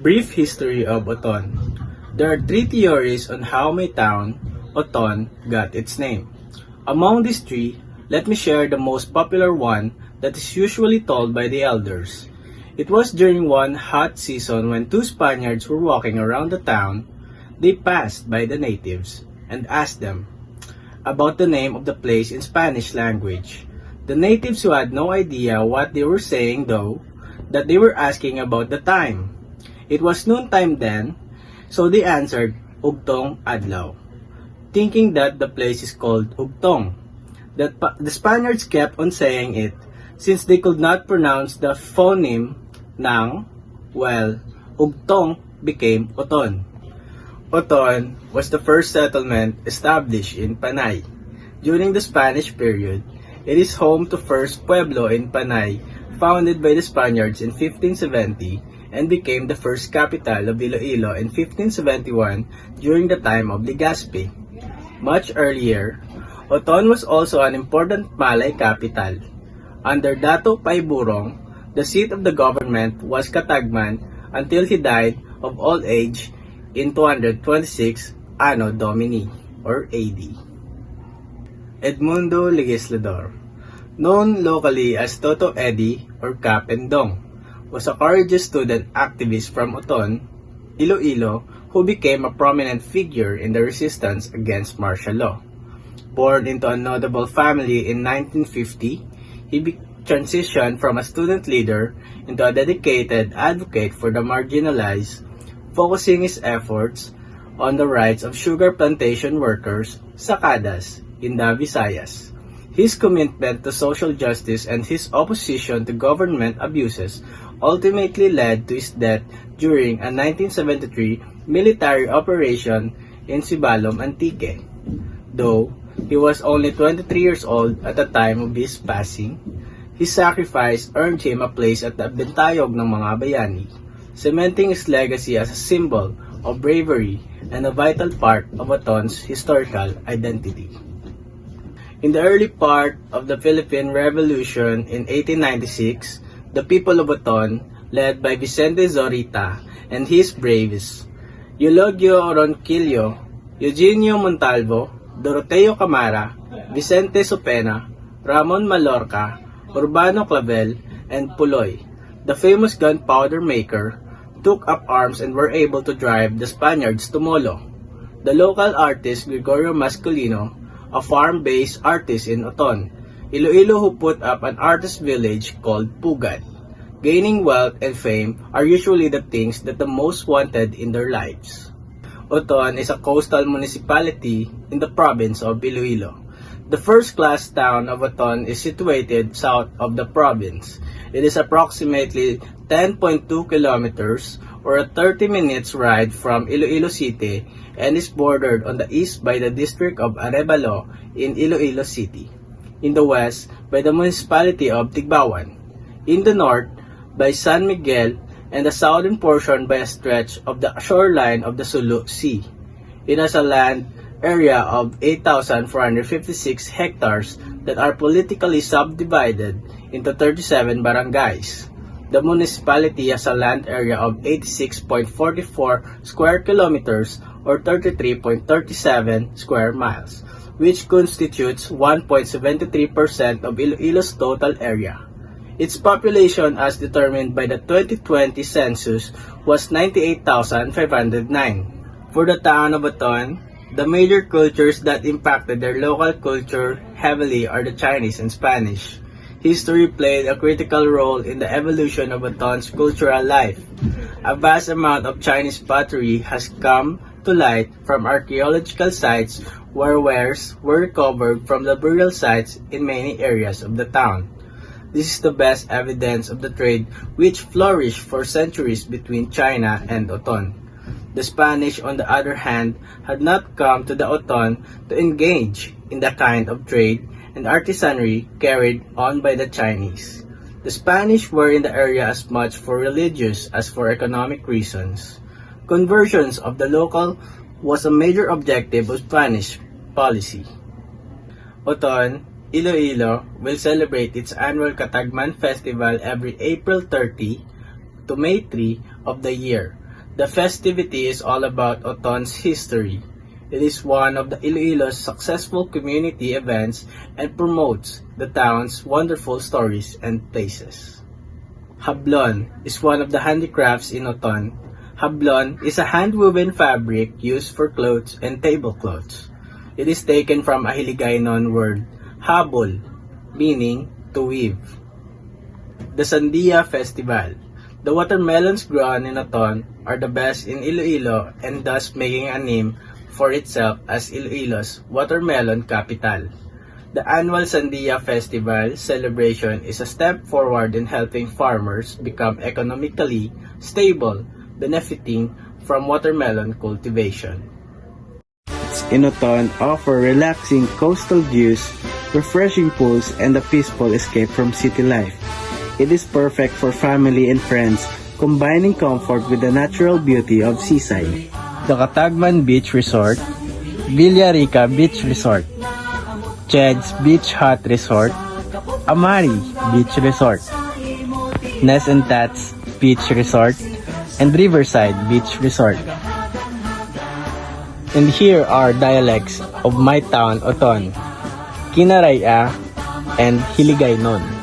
Brief history of Oton. There are three theories on how my town, Oton, got its name. Among these three, let me share the most popular one that is usually told by the elders. It was during one hot season when two Spaniards were walking around the town. They passed by the natives and asked them about the name of the place in Spanish language. The natives, who had no idea what they were saying, though, that they were asking about the time. It was noontime then, so they answered Ugtong Adlaw, thinking that the place is called Ugtong. The Spaniards kept on saying it since they could not pronounce the phoneme ng, Ugtong became Oton. Oton was the first settlement established in Panay. During the Spanish period, it is home to first pueblo in Panay, founded by the Spaniards in 1570 and became the first capital of Iloilo in 1571 during the time of Legazpi. Much earlier, Oton was also an important Malay capital. Under Dato' Paiburong, the seat of the government was Catagman until he died of old age in 226 Anno Domini or AD. Edmundo Legislador, known locally as Toto Eddie or Kapendong, was a courageous student activist from Oton, Iloilo, who became a prominent figure in the resistance against martial law. Born into a notable family in 1950, he transitioned from a student leader into a dedicated advocate for the marginalized, focusing his efforts on the rights of sugar plantation workers, Sakadas, in the Visayas. His commitment to social justice and his opposition to government abuses ultimately led to his death during a 1973 military operation in Sibalom, Antique. Though he was only 23 years old at the time of his passing, his sacrifice earned him a place at the bentayog ng mga bayani, cementing his legacy as a symbol of bravery and a vital part of Oton's historical identity. In the early part of the Philippine Revolution in 1896, the people of Oton, led by Vicente Zorita and his braves, Eulogio Ronquillo, Eugenio Montalvo, Doroteo Camara, Vicente Sopena, Ramon Malorca, Urbano Clavel, and Puloy, the famous gunpowder maker, took up arms and were able to drive the Spaniards to Molo. The local artist Gregorio Masculino, a farm-based artist in Oton, Iloilo, who put up an artist village called Pugad. Gaining wealth and fame are usually the things that the most wanted in their lives. Oton is a coastal municipality in the province of Iloilo. The first-class town of Oton is situated south of the province. It is approximately 10.2 kilometers or a 30 minutes ride from Iloilo City and is bordered on the east by the district of Arevalo in Iloilo City, in the west by the municipality of Tigbawan, in the north by San Miguel, and the southern portion by a stretch of the shoreline of the Sulu Sea. It has a land area of 8,456 hectares that are politically subdivided into 37 barangays. The municipality has a land area of 86.44 square kilometers or 33.37 square miles, which constitutes 1.73% of Iloilo's total area. Its population, as determined by the 2020 census, was 98,509. For the town of Oton, the major cultures that impacted their local culture heavily are the Chinese and Spanish. History played a critical role in the evolution of Oton's cultural life. A vast amount of Chinese pottery has come to light from archaeological sites where wares were recovered from the burial sites in many areas of the town. This is the best evidence of the trade which flourished for centuries between China and Oton. The Spanish, on the other hand, had not come to the Oton to engage in the kind of trade and artisanry carried on by the Chinese. The Spanish were in the area as much for religious as for economic reasons. Conversions of the local was a major objective of Spanish policy. Oton, Iloilo will celebrate its annual Catagman Festival every April 30 to May 3 of the year. The festivity is all about Oton's history. It is one of the Iloilo's successful community events and promotes the town's wonderful stories and places. Hablon is one of the handicrafts in Oton. Hablon is a hand-woven fabric used for clothes and tablecloths. It is taken from a Hiligaynon word, habol, meaning to weave. The Sandia Festival. The watermelons grown in Oton are the best in Iloilo and thus making a name for itself as Iloilo's watermelon capital. The annual Sandia Festival celebration is a step forward in helping farmers become economically stable, benefiting from watermelon cultivation. In Oton offer relaxing coastal views, refreshing pools, and a peaceful escape from city life. It is perfect for family and friends, combining comfort with the natural beauty of seaside. The Catagman Beach Resort, Villarica Beach Resort, Ched's Beach Hut Resort, Amari Beach Resort, Ness and Tats Beach Resort, and Riverside Beach Resort. And here are dialects of my town, Oton, Kinaraya, and Hiligaynon.